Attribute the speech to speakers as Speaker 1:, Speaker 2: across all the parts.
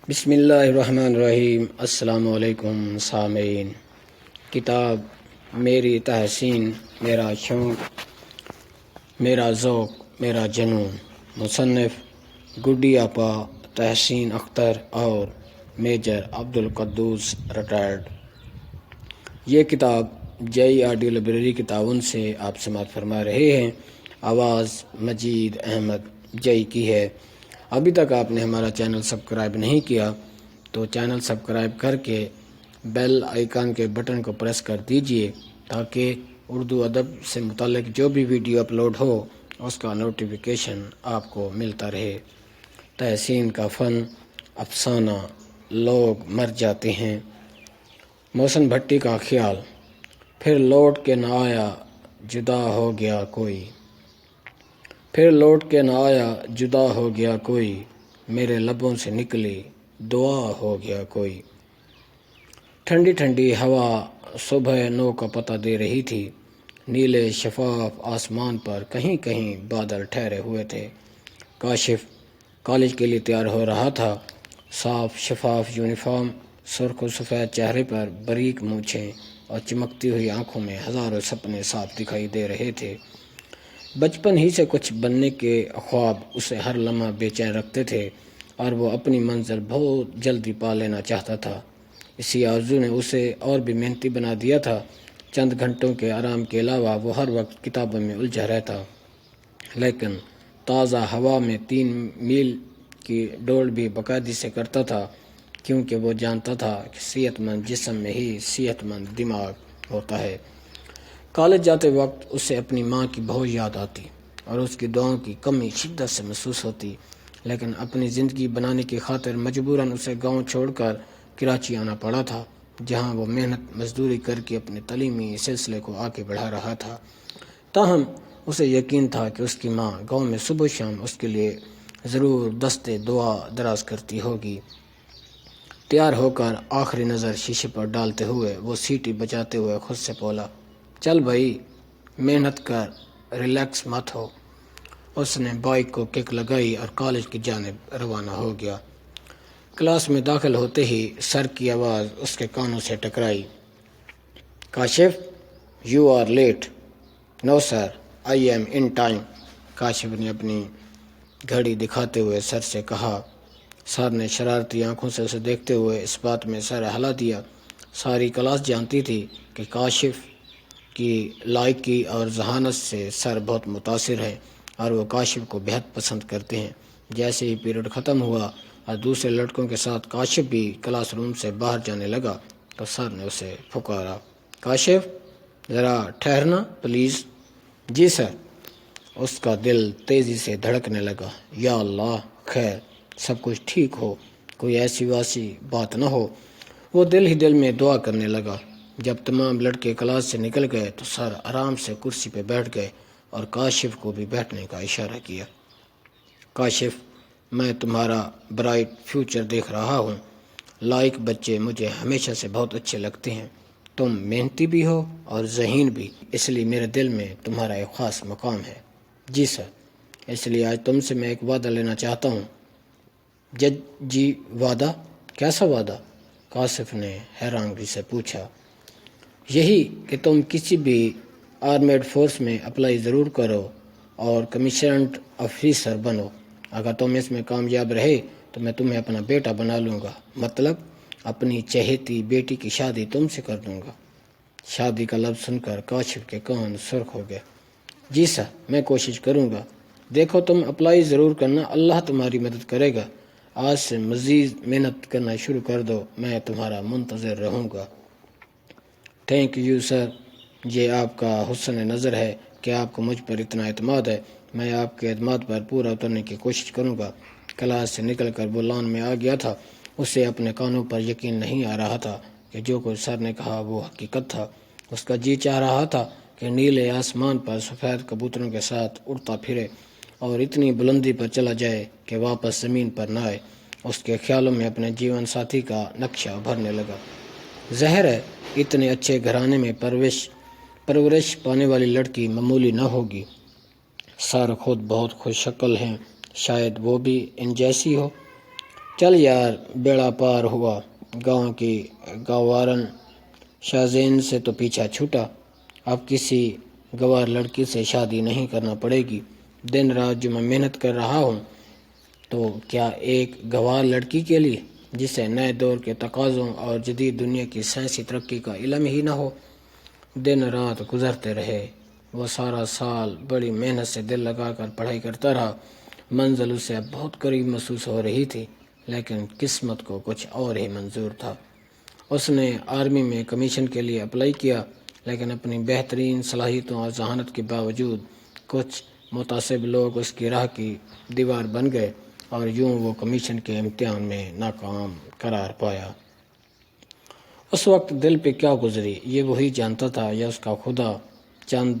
Speaker 1: بسم اللہ الرحمن الرحیم۔ السلام علیکم سامعین۔ کتاب میری تحسین، میرا شوق، میرا ذوق، میرا جنون، مصنف گڈی آپا تحسین اختر اور میجر عبدالقدوس ریٹائرڈ۔ یہ کتاب جے آڈیو لائبریری کے تعاون سے آپ سماعت فرما رہے ہیں۔ آواز مجید احمد جے کی ہے۔ ابھی تک آپ نے ہمارا چینل سبسکرائب نہیں کیا تو چینل سبسکرائب کر کے بیل آئیکن کے بٹن کو پریس کر دیجئے تاکہ اردو ادب سے متعلق جو بھی ویڈیو اپلوڈ ہو اس کا نوٹیفیکیشن آپ کو ملتا رہے۔ تحسین کا فن افسانہ، لوگ مر جاتے ہیں۔ محسن بھٹی کا خیال۔ پھر لوٹ کے نہ آیا، جدا ہو گیا کوئی۔ پھر لوٹ کے نہ آیا، جدا ہو گیا کوئی، میرے لبوں سے نکلی دعا ہو گیا کوئی۔ ٹھنڈی ٹھنڈی ہوا صبح نو کا پتہ دے رہی تھی۔ نیلے شفاف آسمان پر کہیں کہیں بادل ٹھہرے ہوئے تھے۔ کاشف کالج کے لیے تیار ہو رہا تھا۔ صاف شفاف یونیفارم، سرخ و سفید چہرے پر باریک مونچھیں اور چمکتی ہوئی آنکھوں میں ہزاروں سپنے صاف دکھائی دے رہے تھے۔ بچپن ہی سے کچھ بننے کے خواب اسے ہر لمحہ بے چین رکھتے تھے اور وہ اپنی منزل بہت جلدی پا لینا چاہتا تھا۔ اسی آرزو نے اسے اور بھی محنتی بنا دیا تھا۔ چند گھنٹوں کے آرام کے علاوہ وہ ہر وقت کتابوں میں الجھا رہتا، لیکن تازہ ہوا میں 3 میل کی دوڑ بھی باقاعدگی سے کرتا تھا، کیونکہ وہ جانتا تھا کہ صحت مند جسم میں ہی صحت مند دماغ ہوتا ہے۔ کالج جاتے وقت اسے اپنی ماں کی بہت یاد آتی اور اس کی دعاؤں کی کمی شدت سے محسوس ہوتی، لیکن اپنی زندگی بنانے کی خاطر مجبوراً اسے گاؤں چھوڑ کر کراچی آنا پڑا تھا، جہاں وہ محنت مزدوری کر کے اپنے تعلیمی سلسلے کو آگے بڑھا رہا تھا۔ تاہم اسے یقین تھا کہ اس کی ماں گاؤں میں صبح شام اس کے لیے ضرور دستے دعا دراز کرتی ہوگی۔ تیار ہو کر آخری نظر شیشے پر ڈالتے ہوئے وہ سیٹی بجاتے ہوئے خود سے بولا، چل بھائی، محنت کر، ریلیکس مت ہو۔ اس نے بائک کو کک لگائی اور کالج کی جانب روانہ ہو گیا۔ کلاس میں داخل ہوتے ہی سر کی آواز اس کے کانوں سے ٹکرائی، Kashif, you are late. No sir, I am in time. Kashif نے اپنی گھڑی دکھاتے ہوئے سر سے کہا۔ سر نے شرارتی آنکھوں سے اسے دیکھتے ہوئے اس بات میں سر ہلا دیا۔ ساری کلاس جانتی تھی کہ کاشف کی لائقی اور ذہانت سے سر بہت متاثر ہے اور وہ کاشف کو بہت پسند کرتے ہیں۔ جیسے ہی پیریڈ ختم ہوا اور دوسرے لڑکوں کے ساتھ کاشف بھی کلاس روم سے باہر جانے لگا تو سر نے اسے پکارا، کاشف، ذرا ٹھہرنا پلیز۔ جی سر۔ اس کا دل تیزی سے دھڑکنے لگا۔ یا اللہ، خیر، سب کچھ ٹھیک ہو، کوئی ایسی واسی بات نہ ہو۔ وہ دل ہی دل میں دعا کرنے لگا۔ جب تمام لڑکے کلاس سے نکل گئے تو سر آرام سے کرسی پہ بیٹھ گئے اور کاشف کو بھی بیٹھنے کا اشارہ کیا۔ کاشف، میں تمہارا برائٹ فیوچر دیکھ رہا ہوں۔ لائق بچے مجھے ہمیشہ سے بہت اچھے لگتے ہیں۔ تم محنتی بھی ہو اور ذہین بھی، اس لیے میرے دل میں تمہارا ایک خاص مقام ہے۔ جی سر، اس لیے آج تم سے میں ایک وعدہ لینا چاہتا ہوں۔ جج جی، وعدہ؟ کیسا وعدہ؟ کاشف نے حیرانگی سے پوچھا۔ یہی کہ تم کسی بھی آرمیڈ فورس میں اپلائی ضرور کرو اور کمیشنڈ آفیسر بنو۔ اگر تم اس میں کامیاب رہے تو میں تمہیں اپنا بیٹا بنا لوں گا، مطلب اپنی چہیتی بیٹی کی شادی تم سے کر دوں گا۔ شادی کا لفظ سن کر کاشف کے کان سرخ ہو گئے۔ جی سر، میں کوشش کروں گا۔ دیکھو، تم اپلائی ضرور کرنا، اللہ تمہاری مدد کرے گا۔ آج سے مزید محنت کرنا شروع کر دو، میں تمہارا منتظر رہوں گا۔ تھینک یو سر، یہ آپ کا حسن نظر ہے کہ آپ کو مجھ پر اتنا اعتماد ہے۔ میں آپ کے اعتماد پر پورا اترنے کی کوشش کروں گا۔ کلاس سے نکل کر وہ لان میں آ گیا تھا۔ اسے اپنے کانوں پر یقین نہیں آ رہا تھا کہ جو کچھ سر نے کہا وہ حقیقت تھا۔ اس کا جی چاہ رہا تھا کہ نیلے آسمان پر سفید کبوتروں کے ساتھ اڑتا پھرے اور اتنی بلندی پر چلا جائے کہ واپس زمین پر نہ آئے۔ اس کے خیالوں میں اپنے جیون ساتھی کا نقشہ ابھرنے لگا۔ ظاہر ہے اتنے اچھے گھرانے میں پرورش پانے والی لڑکی معمولی نہ ہوگی۔ سر خود بہت خوش شکل ہیں، شاید وہ بھی ان جیسی ہو۔ چل یار بیڑا پار ہوا، گاؤں کی گوارن شازین سے تو پیچھا چھوٹا، اب کسی گوار لڑکی سے شادی نہیں کرنا پڑے گی۔ دن رات جو میں محنت کر رہا ہوں تو کیا ایک گوار لڑکی کے لیے جسے نئے دور کے تقاضوں اور جدید دنیا کی سائنسی ترقی کا علم ہی نہ ہو۔ دن رات گزرتے رہے، وہ سارا سال بڑی محنت سے دل لگا کر پڑھائی کرتا رہا۔ منزل اسے اب بہت قریب محسوس ہو رہی تھی، لیکن قسمت کو کچھ اور ہی منظور تھا۔ اس نے آرمی میں کمیشن کے لیے اپلائی کیا، لیکن اپنی بہترین صلاحیتوں اور ذہانت کے باوجود کچھ متعصب لوگ اس کی راہ کی دیوار بن گئے اور یوں وہ کمیشن کے امتحان میں ناکام قرار پایا۔ اس وقت دل پہ کیا گزری یہ وہی جانتا تھا، یا اس کا خدا۔ چند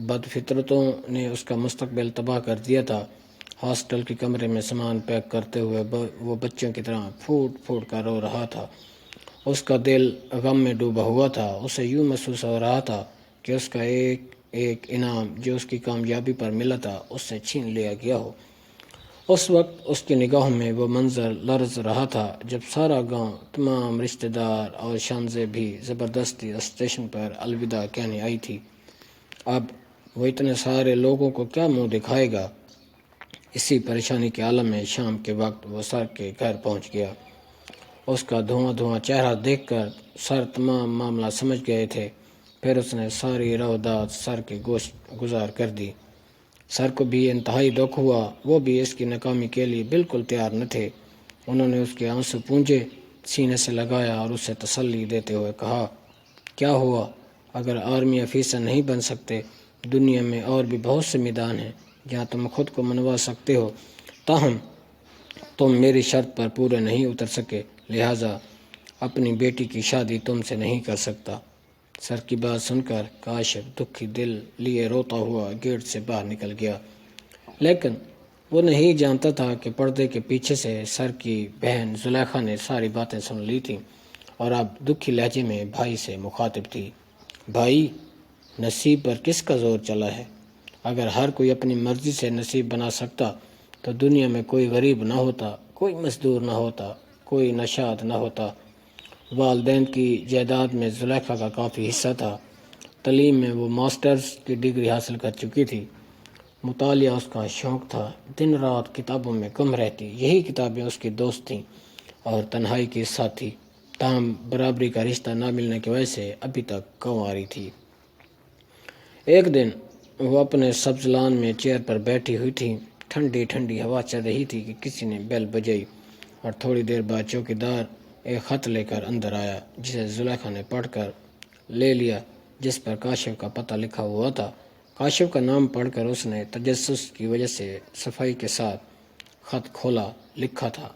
Speaker 1: بدفطرتوں نے اس کا مستقبل تباہ کر دیا تھا۔ ہاسٹل کے کمرے میں سامان پیک کرتے ہوئے وہ بچوں کی طرح پھوٹ پھوٹ کر رو رہا تھا۔ اس کا دل غم میں ڈوبا ہوا تھا۔ اسے یوں محسوس ہو رہا تھا کہ اس کا ایک ایک انعام جو اس کی کامیابی پر ملا تھا اس سے چھین لیا گیا ہو۔ اس وقت اس کی نگاہوں میں وہ منظر لرز رہا تھا جب سارا گاؤں، تمام رشتہ دار اور شانزیں بھی زبردستی اسٹیشن پر الوداع کہنے آئی تھی۔ اب وہ اتنے سارے لوگوں کو کیا منہ دکھائے گا؟ اسی پریشانی کے عالم میں شام کے وقت وہ سر کے گھر پہنچ گیا۔ اس کا دھواں چہرہ دیکھ کر سر تمام معاملہ سمجھ گئے تھے۔ پھر اس نے ساری روادات سر کے گوشت گزار کر دی۔ سر کو بھی انتہائی دکھ ہوا، وہ بھی اس کی ناکامی کے لیے بالکل تیار نہ تھے۔ انہوں نے اس کے آنسو پونجے، سینے سے لگایا اور اسے تسلی دیتے ہوئے کہا، کیا ہوا؟ اگر آرمی افیسر نہیں بن سکتے، دنیا میں اور بھی بہت سے میدان ہیں جہاں تم خود کو منوا سکتے ہو، تاہم تم میری شرط پر پورے نہیں اتر سکے، لہٰذا اپنی بیٹی کی شادی تم سے نہیں کر سکتا۔ سر کی بات سن کر کاشف دکھی دل لیے روتا ہوا گیٹ سے باہر نکل گیا، لیکن وہ نہیں جانتا تھا کہ پردے کے پیچھے سے سر کی بہن زلیخا نے ساری باتیں سن لی تھیں اور اب دکھی لہجے میں بھائی سے مخاطب تھی۔ بھائی، نصیب پر کس کا زور چلا ہے؟ اگر ہر کوئی اپنی مرضی سے نصیب بنا سکتا تو دنیا میں کوئی غریب نہ ہوتا، کوئی مزدور نہ ہوتا، کوئی نشاد نہ ہوتا۔ والدین کی جائیداد میں زلیخا کا کافی حصہ تھا۔ تعلیم میں وہ ماسٹرز کی ڈگری حاصل کر چکی تھی۔ مطالعہ اس کا شوق تھا، دن رات کتابوں میں گم رہتی۔ یہی کتابیں اس کی دوست تھیں اور تنہائی کی ساتھی، تاہم برابری کا رشتہ نہ ملنے کی وجہ سے ابھی تک کنواری تھی۔ ایک دن وہ اپنے سبز لان میں چیئر پر بیٹھی ہوئی تھی، ٹھنڈی ٹھنڈی ہوا چل رہی تھی کہ کسی نے بیل بجائی اور تھوڑی دیر بعد چوکیدار ایک خط لے کر اندر آیا، جسے زلیخا نے پڑھ کر لے لیا، جس پر کاشف کا پتہ لکھا ہوا تھا۔ کاشف کا نام پڑھ کر اس نے تجسس کی وجہ سے صفائی کے ساتھ خط کھولا۔ لکھا تھا،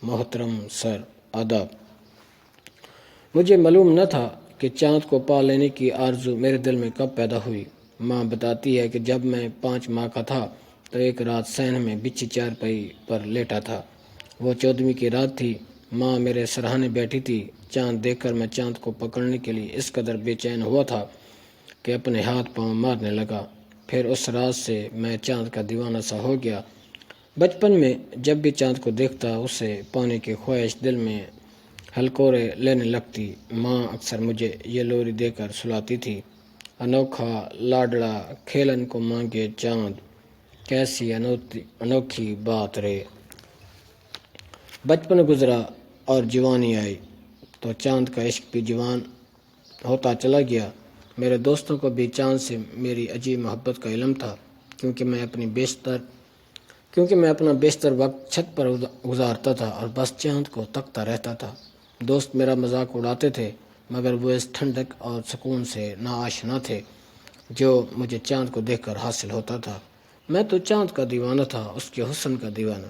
Speaker 1: محترم سر، آداب۔ مجھے معلوم نہ تھا کہ چاند کو پا لینے کی آرزو میرے دل میں کب پیدا ہوئی۔ ماں بتاتی ہے کہ جب میں 5 ماہ کا تھا تو ایک رات صحن میں بچھی چارپائی پر لیٹا تھا۔ وہ 14ویں کی رات تھی۔ ماں میرے سرہانے بیٹھی تھی۔ چاند دیکھ کر میں چاند کو پکڑنے کے لیے اس قدر بے چین ہوا تھا کہ اپنے ہاتھ پاؤں مارنے لگا۔ پھر اس رات سے میں چاند کا دیوانہ سا ہو گیا۔ بچپن میں جب بھی چاند کو دیکھتا اسے پانے کی خواہش دل میں ہلکورے لینے لگتی۔ ماں اکثر مجھے یہ لوری دے کر سلاتی تھی، انوکھا لاڈڑا کھیلن کو مانگے چاند، کیسی انوکھی بات رے۔ بچپن گزرا اور جوانی آئی تو چاند کا عشق بھی جوان ہوتا چلا گیا۔ میرے دوستوں کو بھی چاند سے میری عجیب محبت کا علم تھا، کیونکہ میں اپنا بیشتر وقت چھت پر گزارتا تھا اور بس چاند کو تکتا رہتا تھا۔ دوست میرا مذاق اڑاتے تھے، مگر وہ اس ٹھنڈک اور سکون سے ناآشنا تھے جو مجھے چاند کو دیکھ کر حاصل ہوتا تھا۔ میں تو چاند کا دیوانہ تھا، اس کے حسن کا دیوانہ۔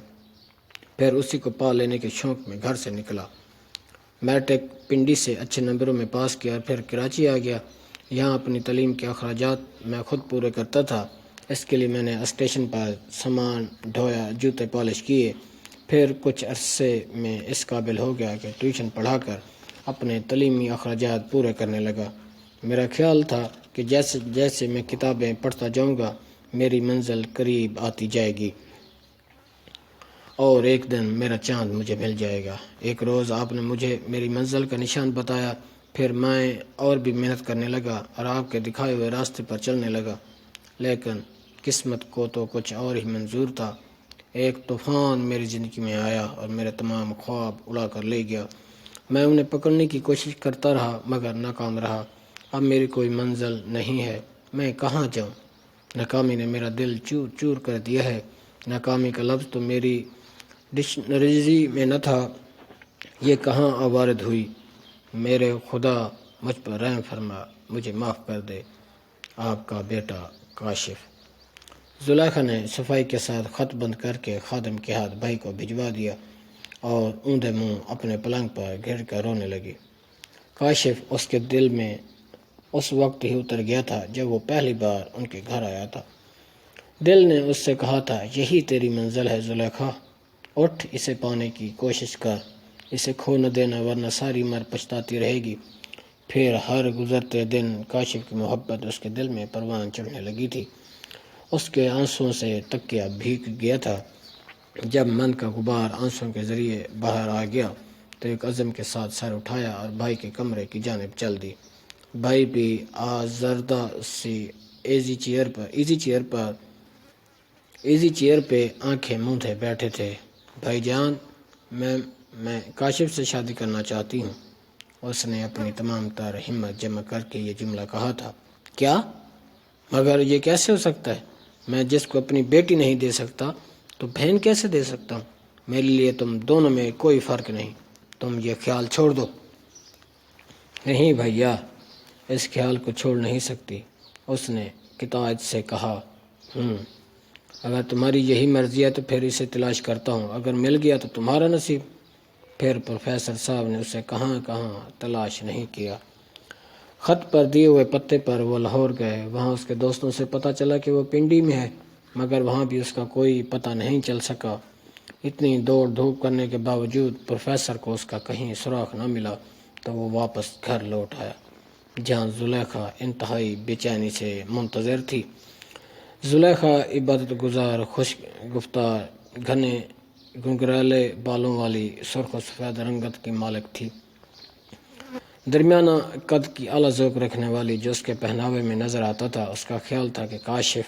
Speaker 1: پھر اسی کو پا لینے کے شوق میں گھر سے نکلا۔ میٹرک پنڈی سے اچھے نمبروں میں پاس کیا، پھر کراچی آ گیا۔ یہاں اپنی تعلیم کے اخراجات میں خود پورے کرتا تھا۔ اس کے لیے میں نے اسٹیشن پر سامان ڈھویا، جوتے پالش کیے، پھر کچھ عرصے میں اس قابل ہو گیا کہ ٹیوشن پڑھا کر اپنے تعلیمی اخراجات پورے کرنے لگا۔ میرا خیال تھا کہ جیسے جیسے میں کتابیں پڑھتا جاؤں گا میری منزل قریب آتی جائے گی اور ایک دن میرا چاند مجھے مل جائے گا۔ ایک روز آپ نے مجھے میری منزل کا نشان بتایا، پھر میں اور بھی محنت کرنے لگا اور آپ کے دکھائے ہوئے راستے پر چلنے لگا، لیکن قسمت کو تو کچھ اور ہی منظور تھا۔ ایک طوفان میری زندگی میں آیا اور میرے تمام خواب اڑا کر لے گیا۔ میں انہیں پکڑنے کی کوشش کرتا رہا مگر ناکام رہا۔ اب میری کوئی منزل نہیں ہے، میں کہاں جاؤں؟ ناکامی نے میرا دل چور چور کر دیا ہے۔ ناکامی کا لفظ تو میری ڈکشنری میں نہ تھا، یہ کہاں وارد ہوئی؟ میرے خدا مجھ پر رحم فرما، مجھے معاف کر دے، آپ کا بیٹا کاشف۔ زلیخا نے صفائی کے ساتھ خط بند کر کے خادم کے ہاتھ بھائی کو بھجوا دیا اور اوندے منہ اپنے پلنگ پر گر کر رونے لگی۔ کاشف اس کے دل میں اس وقت ہی اتر گیا تھا جب وہ پہلی بار ان کے گھر آیا تھا۔ دل نے اس سے کہا تھا، یہی تیری منزل ہے زلیخا، اٹھ اسے پانے کی کوشش کر، اسے کھو نہ دینا ورنہ ساری عمر پچھتاتی رہے گی۔ پھر ہر گزرتے دن کاشف کی محبت اس کے دل میں پروان چڑھنے لگی تھی۔ اس کے آنسوؤں سے تکیہ بھیگ گیا تھا۔ جب من کا غبار آنسوؤں کے ذریعے باہر آ گیا تو ایک عزم کے ساتھ سر اٹھایا اور بھائی کے کمرے کی جانب چل دی۔ بھائی بھی آزردہ سی ایزی چیئر پہ آنکھیں موندے بیٹھے تھے۔ بھائی جان، میں کاشف سے شادی کرنا چاہتی ہوں۔ اس نے اپنی تمام تر ہمت جمع کر کے یہ جملہ کہا تھا۔ کیا؟ مگر یہ کیسے ہو سکتا ہے؟ میں جس کو اپنی بیٹی نہیں دے سکتا تو بہن کیسے دے سکتا ہوں؟ میرے لیے تم دونوں میں کوئی فرق نہیں، تم یہ خیال چھوڑ دو۔ نہیں بھیا، اس خیال کو چھوڑ نہیں سکتی، اس نے قطعت سے کہا۔ اگر تمہاری یہی مرضی ہے تو پھر اسے تلاش کرتا ہوں، اگر مل گیا تو تمہارا نصیب۔ پھر پروفیسر صاحب نے اسے کہاں کہاں تلاش نہیں کیا۔ خط پر دیے ہوئے پتے پر وہ لاہور گئے۔ وہاں اس کے دوستوں سے پتہ چلا کہ وہ پنڈی میں ہے، مگر وہاں بھی اس کا کوئی پتہ نہیں چل سکا۔ اتنی دوڑ دھوپ کرنے کے باوجود پروفیسر کو اس کا کہیں سراغ نہ ملا تو وہ واپس گھر لوٹ آیا، جہاں زلیخا انتہائی بے چینی سے منتظر تھی۔ زلیخا عبادت گزار، خوش گفتار، گھنے گنگرالے بالوں والی سرخ و سفید رنگت کی مالک تھی۔ درمیانہ قد کی اعلیٰ ذوق رکھنے والی جو اس کے پہناوے میں نظر آتا تھا۔ اس کا خیال تھا کہ کاشف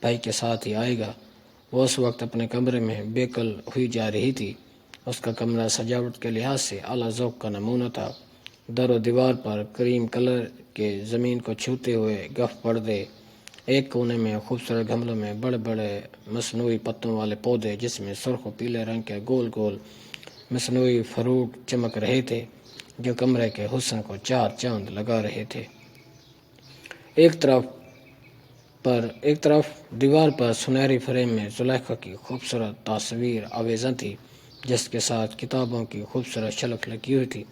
Speaker 1: بھائی کے ساتھ ہی آئے گا۔ وہ اس وقت اپنے کمرے میں بیکل ہوئی جا رہی تھی۔ اس کا کمرہ سجاوٹ کے لحاظ سے اعلیٰ ذوق کا نمونہ تھا۔ در و دیوار پر کریم کلر کے زمین کو چھوتے ہوئے گف پردے، ایک کونے میں خوبصورت گملوں میں بڑے بڑے مصنوعی پتوں والے پودے جس میں سرخ و پیلے رنگ کے گول گول مصنوعی فروٹ چمک رہے تھے جو کمرے کے حسن کو چار چاند لگا رہے تھے۔ ایک طرف دیوار پر سنہری فریم میں زلیخا کی خوبصورت تصویر آویزاں تھی، جس کے ساتھ کتابوں کی خوبصورت شلف لگی ہوئی تھی،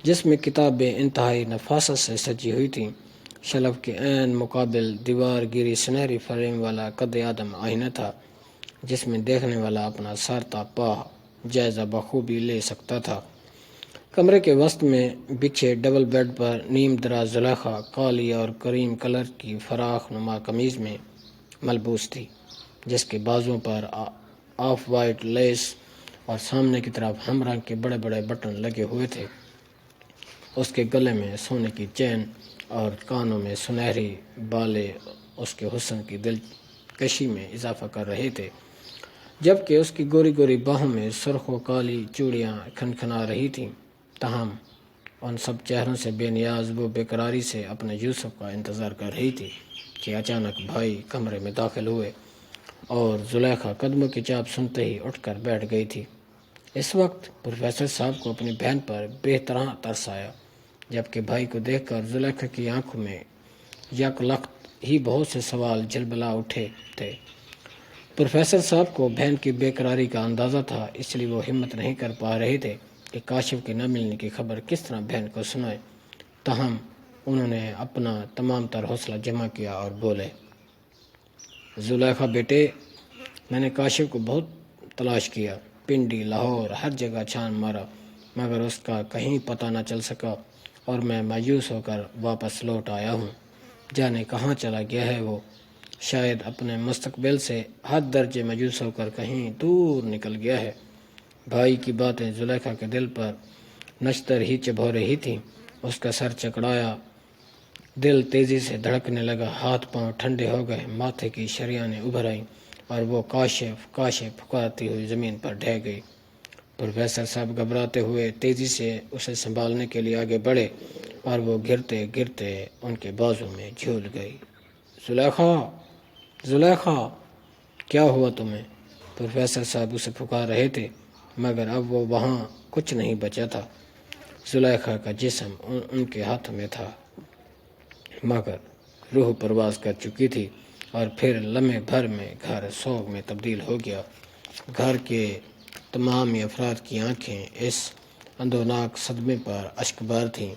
Speaker 1: جس میں کتابیں انتہائی نفاست سے سجی ہوئی تھیں۔ شلف کے عین مقابل دیوار گیری سنہری فریم والا قد آدم آئینہ تھا، جس میں دیکھنے والا اپنا سر تا پا جائزہ بخوبی لے سکتا تھا۔ کمرے کے وسط میں بچھے ڈبل بیڈ پر نیم دراز زلیخا کالی اور کریم کلر کی فراخ نما قمیض میں ملبوس تھی، جس کے بازوؤں پر آف وائٹ لیس اور سامنے کی طرف ہم رنگ کے بڑے بڑے بٹن لگے ہوئے تھے۔ اس کے گلے میں سونے کی چین اور کانوں میں سنہری بالے اس کے حسن کی دلکشی میں اضافہ کر رہے تھے، جبکہ اس کی گوری گوری باہوں میں سرخ و کالی چوڑیاں کھنکھنا رہی تھیں۔ تاہم ان سب چہروں سے بے نیاز وہ بے قراری سے اپنے یوسف کا انتظار کر رہی تھی کہ اچانک بھائی کمرے میں داخل ہوئے اور زلیخا قدموں کی چاپ سنتے ہی اٹھ کر بیٹھ گئی تھی۔ اس وقت پروفیسر صاحب کو اپنی بہن پر بے طرح ترس آیا، جبکہ بھائی کو دیکھ کر زلیخا کی آنکھوں میں یک لخت ہی بہت سے سوال جھلبلا اٹھے تھے۔ پروفیسر صاحب کو بہن کی بے قراری کا اندازہ تھا، اس لیے وہ ہمت نہیں کر پا رہے تھے کہ کاشف کے نہ ملنے کی خبر کس طرح بہن کو سنائے۔ تاہم انہوں نے اپنا تمام تر حوصلہ جمع کیا اور بولے، زلیخا بیٹے، میں نے کاشف کو بہت تلاش کیا، پنڈی، لاہور، ہر جگہ چھان مارا، مگر اس کا کہیں پتہ نہ چل سکا اور میں مایوس ہو کر واپس لوٹ آیا ہوں۔ جانے کہاں چلا گیا ہے وہ۔ شاید اپنے مستقبل سے حد درجے مایوس ہو کر کہیں دور نکل گیا ہے۔ بھائی کی باتیں زلیخا کے دل پر نشتر ہی چبھو رہی تھیں۔ اس کا سر چکرایا، دل تیزی سے دھڑکنے لگا، ہاتھ پاؤں ٹھنڈے ہو گئے، ماتھے کی شریانیں ابھر آئیں اور وہ کاشف کاشف پکارتی ہوئی زمین پر ڈھہ گئی۔ پروفیسر صاحب گھبراتے ہوئے تیزی سے اسے سنبھالنے کے لیے آگے بڑھے اور وہ گرتے گرتے ان کے بازو میں جھول گئی۔ زلیخا، زلیخا، کیا ہوا تمہیں؟ پروفیسر صاحب اسے پکار رہے تھے مگر اب وہ وہاں کچھ نہیں بچا تھا۔ زلیخا کا جسم ان کے ہاتھ میں تھا مگر روح پرواز کر چکی تھی اور پھر لمحے بھر میں گھر سوگ میں تبدیل ہو گیا۔ گھر کے تمام افراد کی آنکھیں اس اندوناک صدمے پر اشکبار تھیں۔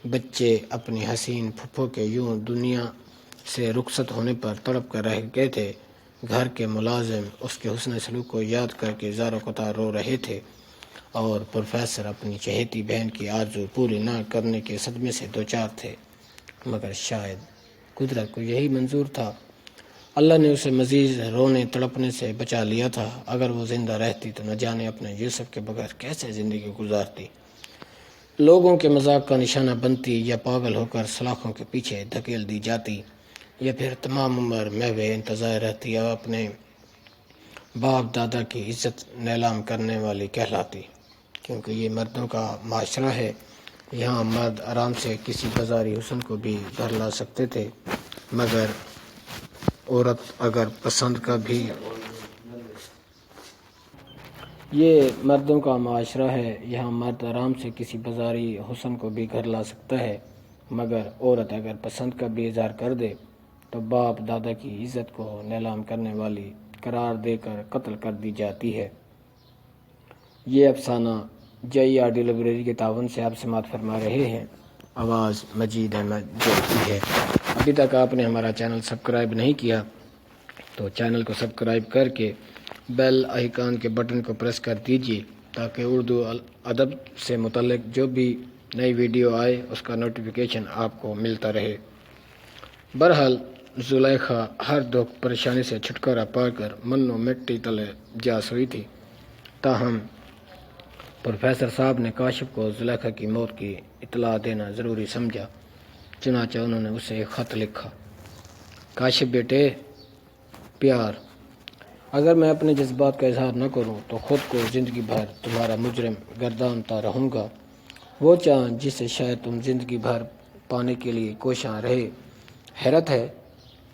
Speaker 1: بچے اپنی حسین پھپھو کے یوں دنیا سے رخصت ہونے پر تڑپ کر رہ گئے تھے۔ گھر کے ملازم اس کے حسن سلوک کو یاد کر کے زار و قطار رو رہے تھے اور پروفیسر اپنی چہیتی بہن کی آرزو پوری نہ کرنے کے صدمے سے دوچار تھے۔ مگر شاید قدرت کو یہی منظور تھا۔ اللہ نے اسے مزید رونے تڑپنے سے بچا لیا تھا۔ اگر وہ زندہ رہتی تو نہ جانے اپنے یوسف کے بغیر کیسے زندگی گزارتی، لوگوں کے مذاق کا نشانہ بنتی یا پاگل ہو کر سلاخوں کے پیچھے دھکیل دی جاتی یا پھر تمام عمر محو انتظار رہتی یا اپنے باپ دادا کی عزت نیلام کرنے والی کہلاتی، کیونکہ یہ مردوں کا معاشرہ ہے۔ یہاں مرد آرام سے کسی بازاری حسن کو بھی گھر لا سکتے تھے مگر عورت اگر پسند کا بھی یہ مردوں کا معاشرہ ہے۔ یہاں مرد آرام سے کسی بازاری حسن کو بھی گھر لا سکتا ہے مگر عورت اگر پسند کا بھی اظہار کر دے تو باپ دادا کی عزت کو نیلام کرنے والی قرار دے کر قتل کر دی جاتی ہے۔ یہ افسانہ JERD لائبریری کے تعاون سے آپ سماعت فرما رہے ہیں۔ آواز مجید احمد جوتی ہے۔ ابھی تک آپ نے ہمارا چینل سبسکرائب نہیں کیا تو چینل کو سبسکرائب کر کے بیل آئیکن کے بٹن کو پریس کر دیجیے تاکہ اردو ادب سے متعلق جو بھی نئی ویڈیو آئے اس کا نوٹیفیکیشن آپ کو ملتا رہے۔ بہرحال زلیخا ہر دکھ پریشانی سے چھٹکارا پا کر منو مٹی تلے جا سوئی تھی۔ تاہم پروفیسر صاحب نے کاشف کو زلیخا کی موت کی اطلاع دینا ضروری سمجھا، چنانچہ انہوں نے اسے ایک خط لکھا۔ کاشف بیٹے، پیار، اگر میں اپنے جذبات کا اظہار نہ کروں تو خود کو زندگی بھر تمہارا مجرم گردانتا رہوں گا۔ وہ چاند جسے شاید تم زندگی بھر پانے کے لیے کوشاں رہے، حیرت ہے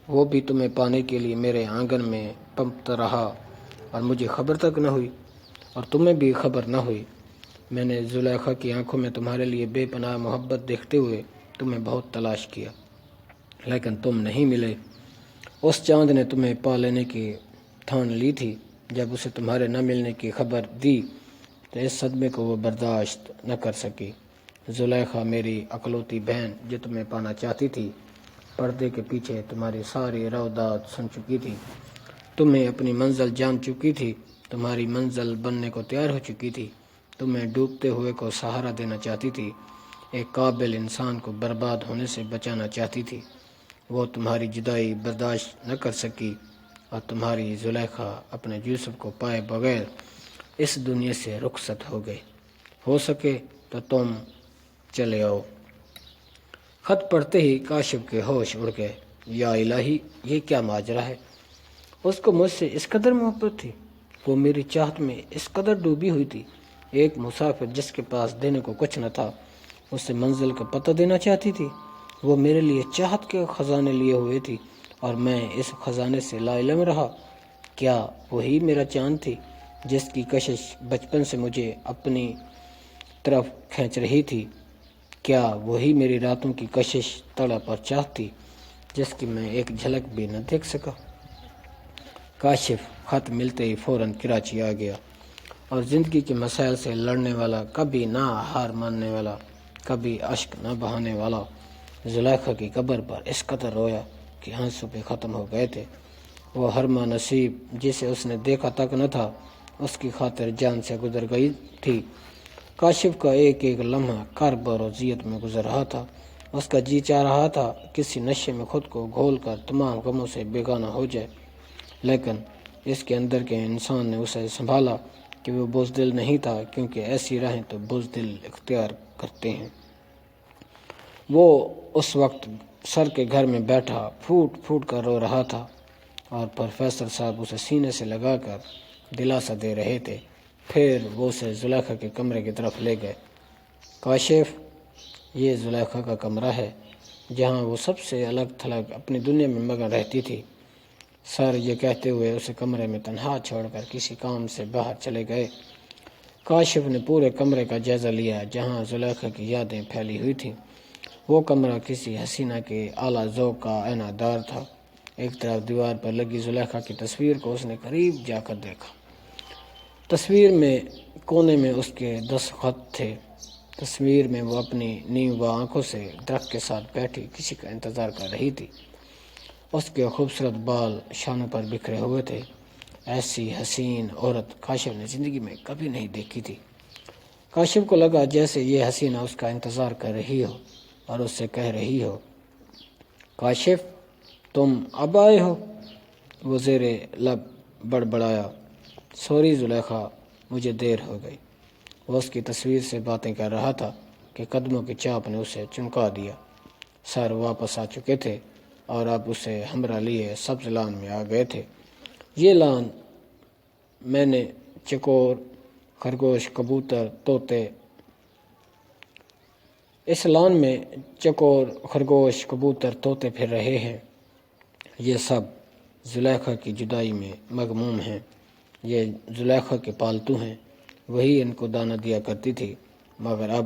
Speaker 1: وہ بھی تمہیں پانے کے لیے میرے آنگن میں پنپتا رہا اور مجھے خبر تک نہ ہوئی اور تمہیں بھی خبر نہ ہوئی۔ میں نے زلیخا کی آنکھوں میں تمہارے لیے بے پناہ محبت دیکھتے ہوئے تمہیں بہت تلاش کیا لیکن تم نہیں ملے۔ اس چاند نے تمہیں پا لینے کی ٹھان لی تھی۔ جب اسے تمہارے نہ ملنے کی خبر دی تو اس صدمے کو وہ برداشت نہ کر سکی۔ زلیخا میری اکلوتی بہن جو تمہیں پانا چاہتی تھی، پردے کے پیچھے تمہاری ساری روداد سن چکی تھی، تمہیں اپنی منزل جان چکی تھی، تمہاری منزل بننے کو تیار ہو چکی تھی، تمہیں ڈوبتے ہوئے کو سہارا دینا چاہتی تھی، ایک قابل انسان کو برباد ہونے سے بچانا چاہتی تھی۔ وہ تمہاری جدائی برداشت نہ کر سکی اور تمہاری زلیخا اپنے یوسف کو پائے بغیر اس دنیا سے رخصت ہو گئی۔ ہو سکے تو تم چلے آؤ۔ خط پڑھتے ہی کاشف کے ہوش اڑ گئے۔ یا الہی، یہ کیا ماجرا ہے؟ اس کو مجھ سے اس قدر محبت تھی، وہ میری چاہت میں اس قدر ڈوبی ہوئی تھی۔ ایک مسافر جس کے پاس دینے کو کچھ نہ تھا اسے منزل کا پتہ دینا چاہتی تھی۔ وہ میرے لیے چاہت کے خزانے لیے ہوئے تھی اور میں اس خزانے سے لا علم رہا۔ کیا وہی میرا چاند تھی جس کی کشش بچپن سے مجھے اپنی طرف کھینچ رہی تھی؟ کیا وہی میری راتوں کی کشش، تڑپ اور چاہت تھی جس کی میں ایک جھلک بھی نہ دیکھ سکا؟ کاشف خط ملتے ہی فوراً کراچی آ گیا اور زندگی کے مسائل سے لڑنے والا، کبھی نہ ہار ماننے والا، کبھی اشک نہ بہانے والا، زلیخا کی قبر پر اس قدر رویا کہ آنسو پہ ختم ہو گئے تھے۔ وہ ہرما نصیب جسے اس نے دیکھا تک نہ تھا اس کی خاطر جان سے گزر گئی تھی۔ کاشف کا ایک ایک لمحہ کرب اور اذیت میں گزر رہا تھا۔ اس کا جی چاہ رہا تھا کسی نشے میں خود کو گھول کر تمام غموں سے بیگانہ ہو جائے، لیکن اس کے اندر کے انسان نے اسے سنبھالا کہ وہ بزدل نہیں تھا، کیونکہ ایسی راہیں تو بزدل اختیار کرتے ہیں۔ وہ اس وقت سر کے گھر میں بیٹھا پھوٹ پھوٹ کر رو رہا تھا، اور پروفیسر صاحب اسے سینے سے لگا کر دلاسا دے رہے تھے۔ پھر وہ اسے زلیخا کے کمرے کی طرف لے گئے۔ کاشف، یہ زلیخا کا کمرہ ہے، جہاں وہ سب سے الگ تھلگ اپنی دنیا میں مگن رہتی تھی۔ سر یہ کہتے ہوئے اسے کمرے میں تنہا چھوڑ کر کسی کام سے باہر چلے گئے۔ کاشف نے پورے کمرے کا جائزہ لیا جہاں زلیخا کی یادیں پھیلی ہوئی تھیں۔ وہ کمرہ کسی حسینہ کے اعلیٰ ذوق کا آئینہ دار تھا۔ ایک طرف دیوار پر لگی زلیخا کی تصویر کو اس نے قریب جا کر دیکھا۔ تصویر میں کونے میں اس کے دستخط تھے۔ تصویر میں وہ اپنی نیم و آنکھوں سے درخت کے ساتھ بیٹھی کسی کا انتظار کر رہی تھی۔ اس کے خوبصورت بال شانوں پر بکھرے ہوئے تھے۔ ایسی حسین عورت کاشف نے زندگی میں کبھی نہیں دیکھی تھی۔ کاشف کو لگا جیسے یہ حسینہ اس کا انتظار کر رہی ہو اور اس سے کہہ رہی ہو، کاشف تم اب آئے ہو؟ وہ زیر لب بڑبڑایا، سوری زلیخا، مجھے دیر ہو گئی۔ وہ اس کی تصویر سے باتیں کر رہا تھا کہ قدموں کی چاپ نے اسے چمکا دیا۔ سر واپس آ چکے تھے اور اب اسے ہمراہ لیے سبز لان میں آ گئے تھے۔ یہ لان میں نے چکور، خرگوش، کبوتر، طوطے اس لان میں چکور، خرگوش، کبوتر، طوطے پھر رہے ہیں۔ یہ سب زلیخا کی جدائی میں مغموم ہیں۔ یہ زلیخا کے پالتو ہیں، وہی ان کو دانہ دیا کرتی تھی، مگر اب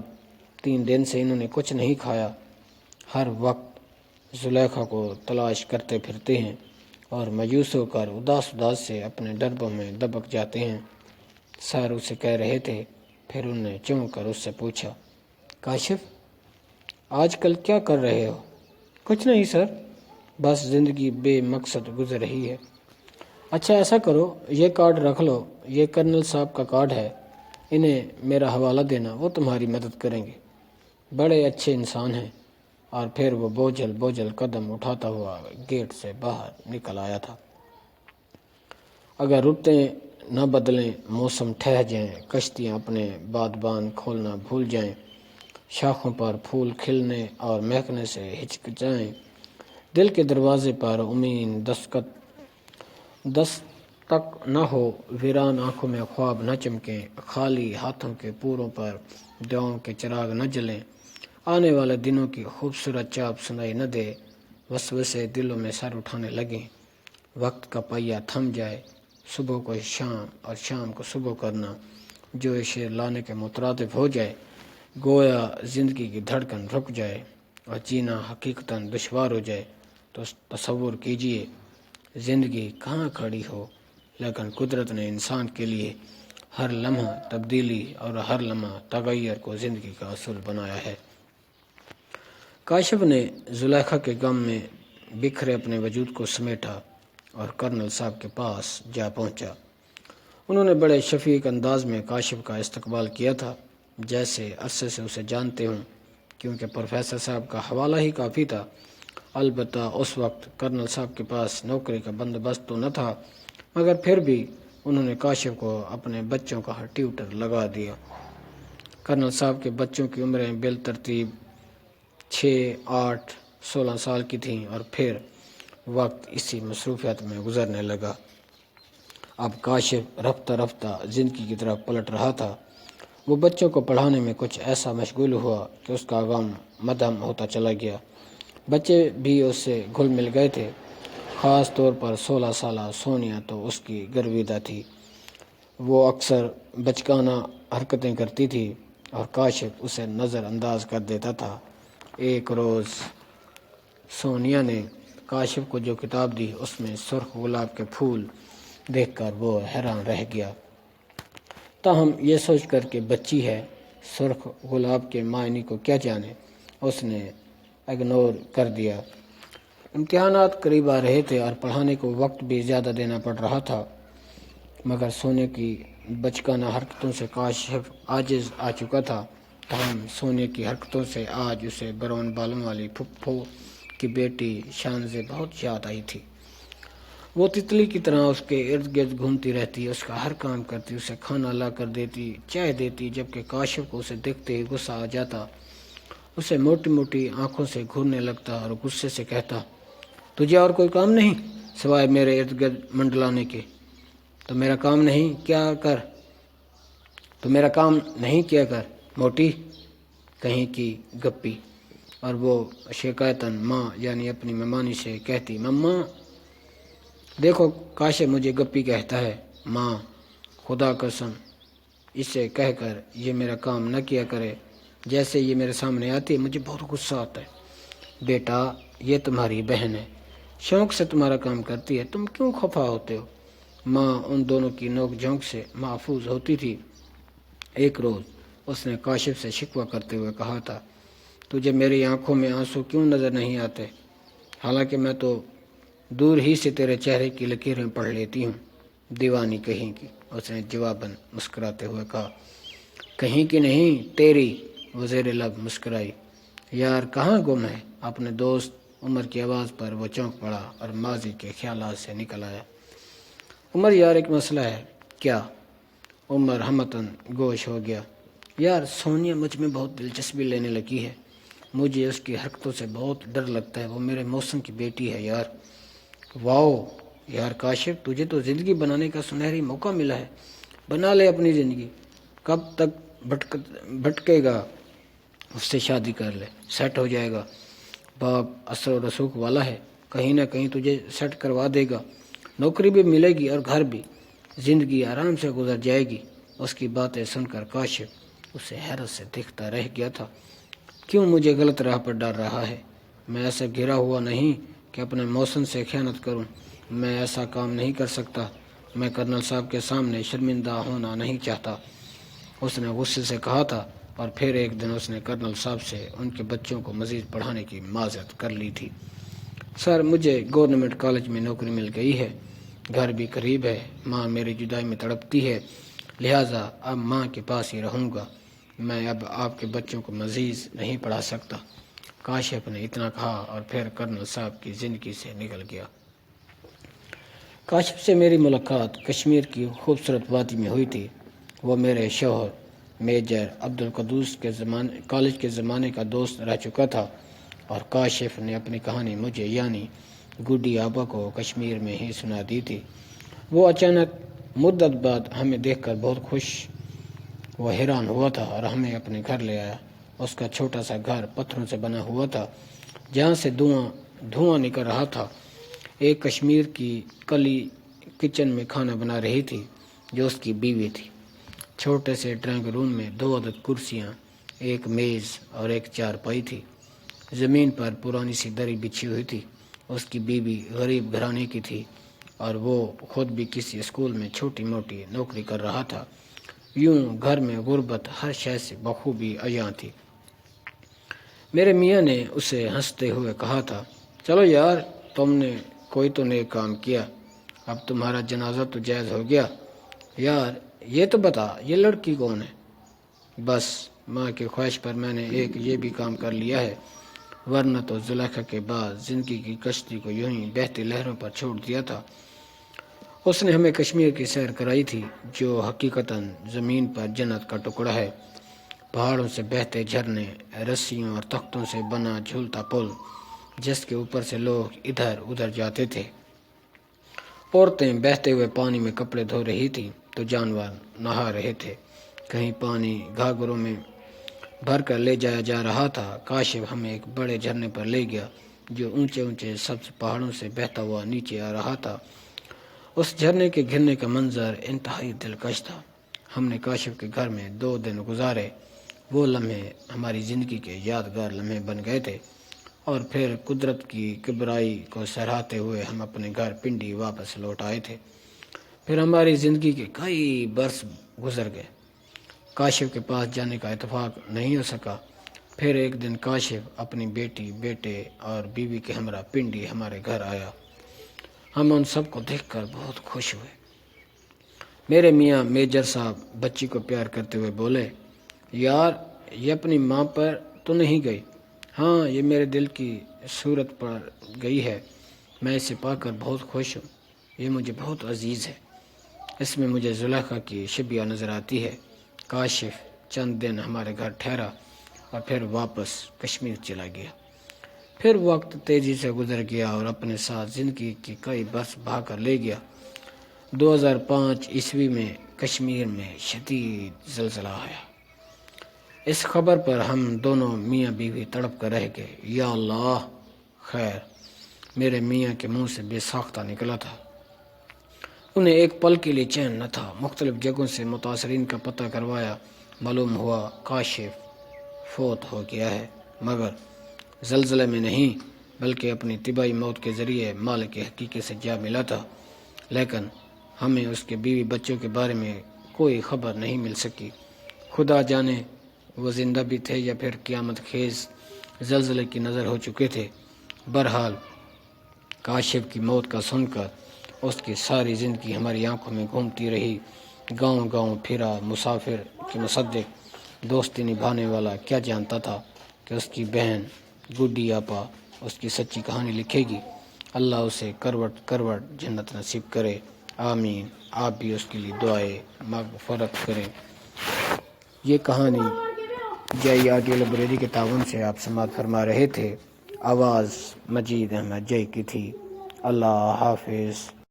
Speaker 1: 3 دن سے انہوں نے کچھ نہیں کھایا۔ ہر وقت زلیخا کو تلاش کرتے پھرتے ہیں اور مایوس ہو کر اداس اداس سے اپنے ڈربوں میں دبک جاتے ہیں۔ سر اسے کہہ رہے تھے، پھر انہوں نے چونک کر اس سے پوچھا، کاشف آج کل کیا کر رہے ہو؟ کچھ نہیں سر، بس زندگی بے مقصد گزر رہی ہے۔ اچھا ایسا کرو، یہ کارڈ رکھ لو، یہ کرنل صاحب کا کارڈ ہے، انہیں میرا حوالہ دینا، وہ تمہاری مدد کریں گے، بڑے اچھے انسان ہیں۔ اور پھر وہ بوجھل قدم اٹھاتا ہوا گیٹ سے باہر نکل آیا تھا۔ اگر رتیں نہ بدلیں، موسم ٹھہر جائیں، کشتیاں اپنے بادبان کھولنا بھول جائیں، شاخوں پر پھول کھلنے اور مہکنے سے ہچکچائیں، دل کے دروازے پر امید دستک نہ ہو، ویران آنکھوں میں خواب نہ چمکیں، خالی ہاتھوں کے پوروں پر دعاؤں کے چراغ نہ جلیں، آنے والے دنوں کی خوبصورت چاپ سنائی نہ دے، وسوسے دلوں میں سر اٹھانے لگیں، وقت کا پہیہ تھم جائے، صبح کو شام اور شام کو صبح کرنا جو شعر لانے کے مترادف ہو جائے، گویا زندگی کی دھڑکن رک جائے اور جینا حقیقتاً دشوار ہو جائے، تو تصور کیجئے زندگی کہاں کھڑی ہو، لیکن قدرت نے انسان کے لیے ہر لمحہ تبدیلی اور ہر لمحہ تغیر کو زندگی کا اصول بنایا ہے۔ کاشف نے زلیخا کے غم میں بکھرے اپنے وجود کو سمیٹا اور کرنل صاحب کے پاس جا پہنچا۔ انہوں نے بڑے شفیق انداز میں کاشف کا استقبال کیا تھا، جیسے عرصے سے اسے جانتے ہوں، کیونکہ پروفیسر صاحب کا حوالہ ہی کافی تھا۔ البتہ اس وقت کرنل صاحب کے پاس نوکری کا بندوبست تو نہ تھا، مگر پھر بھی انہوں نے کاشف کو اپنے بچوں کا ٹیوٹر لگا دیا۔ کرنل صاحب کے بچوں کی عمریں بالترتیب 6، 8، 16 سال کی تھیں، اور پھر وقت اسی مصروفیت میں گزرنے لگا۔ اب کاشف رفتہ رفتہ زندگی کی طرف پلٹ رہا تھا۔ وہ بچوں کو پڑھانے میں کچھ ایسا مشغول ہوا کہ اس کا غم مدھم ہوتا چلا گیا۔ بچے بھی اس سے گھل مل گئے تھے، خاص طور پر 16 سالہ سونیا تو اس کی گرویدہ تھی۔ وہ اکثر بچگانہ حرکتیں کرتی تھی اور کاشف اسے نظر انداز کر دیتا تھا۔ ایک روز سونیا نے کاشف کو جو کتاب دی، اس میں سرخ گلاب کے پھول دیکھ کر وہ حیران رہ گیا۔ تاہم یہ سوچ کر کہ بچی ہے، سرخ گلاب کے معنی کو کیا جانے، اس نے اگنور کر دیا۔ امتحانات قریب آ رہے تھے اور پڑھانے کو وقت بھی زیادہ دینا پڑ رہا تھا، مگر سونے کی بچگانہ حرکتوں سے کاشف عاجز آ چکا تھا تاہم سونے کی حرکتوں سے آج اسے براؤن بالوں والی پھپھو کی بیٹی شانزے بہت یاد آئی تھی۔ وہ تتلی کی طرح اس کے ارد گرد گھومتی رہتی، اس کا ہر کام کرتی، اسے کھانا لا کر دیتی، چائے دیتی، جبکہ کاشف کو اسے دیکھتے ہی غصہ آ جاتا، اسے موٹی موٹی آنکھوں سے گھورنے لگتا اور غصے سے کہتا، تجھے اور کوئی کام نہیں سوائے میرے ارد گرد منڈلانے کے؟ تو میرا کام نہیں کیا کر موٹی کہیں کی گپی۔ اور وہ شکایتاً ماں یعنی اپنی ممانی سے کہتی، مما دیکھو کاشف مجھے گپی کہتا ہے۔ ماں خدا قسم اسے کہہ کر یہ میرا کام نہ کیا کرے، جیسے یہ میرے سامنے آتی ہے مجھے بہت غصہ آتا ہے۔ بیٹا یہ تمہاری بہن ہے، شوق سے تمہارا کام کرتی ہے، تم کیوں خفا ہوتے ہو؟ ماں ان دونوں کی نوک جھونک سے محفوظ ہوتی تھی۔ ایک روز اس نے کاشف سے شکوہ کرتے ہوئے کہا تھا، تجھے میری آنکھوں میں آنسو کیوں نظر نہیں آتے؟ حالانکہ میں تو دور ہی سے تیرے چہرے کی لکیریں پڑھ لیتی ہوں۔ دیوانی کہیں کی، اس نے جواباً مسکراتے ہوئے کہا۔ کہیں کی نہیں تیری، وہ زیر لب مسکرائی۔ یار کہاں گم ہے؟ اپنے دوست عمر کی آواز پر وہ چونک پڑا اور ماضی کے خیالات سے نکل آیا۔ عمر یار ایک مسئلہ ہے۔ کیا؟ عمر ہمتاً گوش ہو گیا۔ یار سونیا مجھ میں بہت دلچسپی لینے لگی ہے، مجھے اس کی حرکتوں سے بہت ڈر لگتا ہے، وہ میرے موسم کی بیٹی ہے یار۔ واؤ یار کاشف، تجھے تو زندگی بنانے کا سنہری موقع ملا ہے، بنا لے اپنی زندگی، کب تک بھٹکے گا؟ اس سے شادی کر لے، سیٹ ہو جائے گا، باپ اثر و رسوخ والا ہے، کہیں نہ کہیں تجھے سیٹ کروا دے گا، نوکری بھی ملے گی اور گھر بھی، زندگی آرام سے گزر جائے گی۔ اس کی باتیں سن کر کاشف اسے حیرت سے دیکھتا رہ گیا تھا۔ کیوں مجھے غلط راہ پر ڈال رہا ہے؟ میں ایسا گرا ہوا نہیں کہ اپنے موسم سے خیانت کروں، میں ایسا کام نہیں کر سکتا، میں کرنل صاحب کے سامنے شرمندہ ہونا نہیں چاہتا، اس نے غصے سے کہا تھا۔ اور پھر ایک دن اس نے کرنل صاحب سے ان کے بچوں کو مزید پڑھانے کی معذرت کر لی تھی۔ سر مجھے گورنمنٹ کالج میں نوکری مل گئی ہے، گھر بھی قریب ہے، ماں میری جدائی میں تڑپتی ہے، لہٰذا اب ماں کے پاس ہی رہوں گا، میں اب آپ کے بچوں کو مزید نہیں پڑھا سکتا۔ کاشف نے اتنا کہا اور پھر کرنل صاحب کی زندگی سے نکل گیا۔ کاشف سے میری ملاقات کشمیر کی خوبصورت وادی میں ہوئی تھی۔ وہ میرے شوہر میجر عبدالقدوس کے کالج کے زمانے کا دوست رہ چکا تھا، اور کاشف نے اپنی کہانی مجھے یعنی گڈی آبا کو کشمیر میں ہی سنا دی تھی۔ وہ اچانک مدت بعد ہمیں دیکھ کر بہت خوش و حیران ہوا تھا اور ہمیں اپنے گھر لے آیا۔ اس کا چھوٹا سا گھر پتھروں سے بنا ہوا تھا، جہاں سے دھواں نکل رہا تھا۔ ایک کشمیر کی کلی کچن میں کھانا بنا رہی تھی جو اس کی بیوی تھی۔ چھوٹے سے ڈرائنگ روم میں 2 عدد کرسیاں، ایک میز اور ایک چارپائی تھی۔ زمین پر پرانی سی دری بچھی ہوئی تھی۔ اس کی بیوی غریب گھرانے کی تھی اور وہ خود بھی کسی اسکول میں چھوٹی موٹی نوکری کر رہا تھا۔ یوں گھر میں غربت ہر شے سے بخوبی عیاں تھی۔ میرے میاں نے اسے ہنستے ہوئے کہا تھا، چلو یار تم نے کوئی تو نیک کام کیا، اب تمہارا جنازہ تو جائز ہو گیا۔ یار یہ تو بتا یہ لڑکی کون ہے؟ بس ماں کی خواہش پر میں نے ایک یہ بھی کام کر لیا ہے، ورنہ تو زلیخا کے بعد زندگی کی کشتی کو یوں ہی بہتی لہروں پر چھوڑ دیا تھا۔ اس نے ہمیں کشمیر کی سیر کرائی تھی، جو حقیقتاً زمین پر جنت کا ٹکڑا ہے۔ پہاڑوں سے بہتے جھرنے، رسیوں اور تختوں سے بنا جھولتا پل جس کے اوپر سے لوگ ادھر ادھر جاتے تھے۔ عورتیں بہتے ہوئے پانی میں کپڑے دھو رہی تھیں تو جانور نہا رہے تھے۔ کہیں پانی گھاگروں میں بھر کر لے جایا جا رہا تھا۔ کاشف ہمیں ایک بڑے جھرنے پر لے گیا جو اونچے اونچے سبز پہاڑوں سے بہتا ہوا نیچے آ رہا تھا۔ اس جھرنے کے گرنے کا منظر انتہائی دلکش تھا۔ ہم نے کاشف کے گھر میں 2 دن گزارے۔ وہ لمحے ہماری زندگی کے یادگار لمحے بن گئے تھے، اور پھر قدرت کی کبریائی کو سراہتے ہوئے ہم اپنے گھر پنڈی واپس لوٹ آئے تھے۔ پھر ہماری زندگی کے کئی برس گزر گئے، کاشف کے پاس جانے کا اتفاق نہیں ہو سکا۔ پھر ایک دن کاشف اپنی بیٹی، بیٹے اور بیوی کے ہمراہ پنڈی ہمارے گھر آیا۔ ہم ان سب کو دیکھ کر بہت خوش ہوئے۔ میرے میاں میجر صاحب بچی کو پیار کرتے ہوئے بولے، یار یہ اپنی ماں پر تو نہیں گئی؟ ہاں، یہ میرے دل کی صورت پر گئی ہے۔ میں اسے پا کر بہت خوش ہوں، یہ مجھے بہت عزیز ہے۔ اس میں مجھے زلیخا کی شبیہ نظر آتی ہے۔ کاشف چند دن ہمارے گھر ٹھہرا اور پھر واپس کشمیر چلا گیا۔ پھر وقت تیزی سے گزر گیا اور اپنے ساتھ زندگی کی کئی برس بہا کر لے گیا۔ 2005 عیسوی میں کشمیر میں شدید زلزلہ آیا۔ اس خبر پر ہم دونوں میاں بیوی تڑپ کر رہ گئے۔ یا اللہ! خیر، میرے میاں کے منہ سے بے ساختہ نکلا تھا۔ انہیں ایک پل کے لیے چین نہ تھا۔ مختلف جگہوں سے متاثرین کا پتہ کروایا، معلوم ہوا کاشف فوت ہو گیا ہے، مگر زلزلے میں نہیں بلکہ اپنی طبعی موت کے ذریعے مالک حقیقی سے جا ملا تھا۔ لیکن ہمیں اس کے بیوی بچوں کے بارے میں کوئی خبر نہیں مل سکی۔ خدا جانے وہ زندہ بھی تھے یا پھر قیامت خیز زلزلے کی نظر ہو چکے تھے۔ بہرحال کاشف کی موت کا سن کر اس کی ساری زندگی ہماری آنکھوں میں گھومتی رہی۔ گاؤں گاؤں پھرا، مسافر کی مصدق، دوستی نبھانے والا کیا جانتا تھا کہ اس کی بہن گڈی آپا اس کی سچی کہانی لکھے گی۔ اللہ اسے کروٹ کروٹ جنت نصیب کرے، آمین۔ آپ بھی اس کے لیے دعائیں مغفرت کریں۔ یہ کہانی جے آڈیو لائبریری کے تعاون سے آپ سماعت فرما رہے تھے۔ آواز مجید احمد جے کی تھی۔ اللہ حافظ۔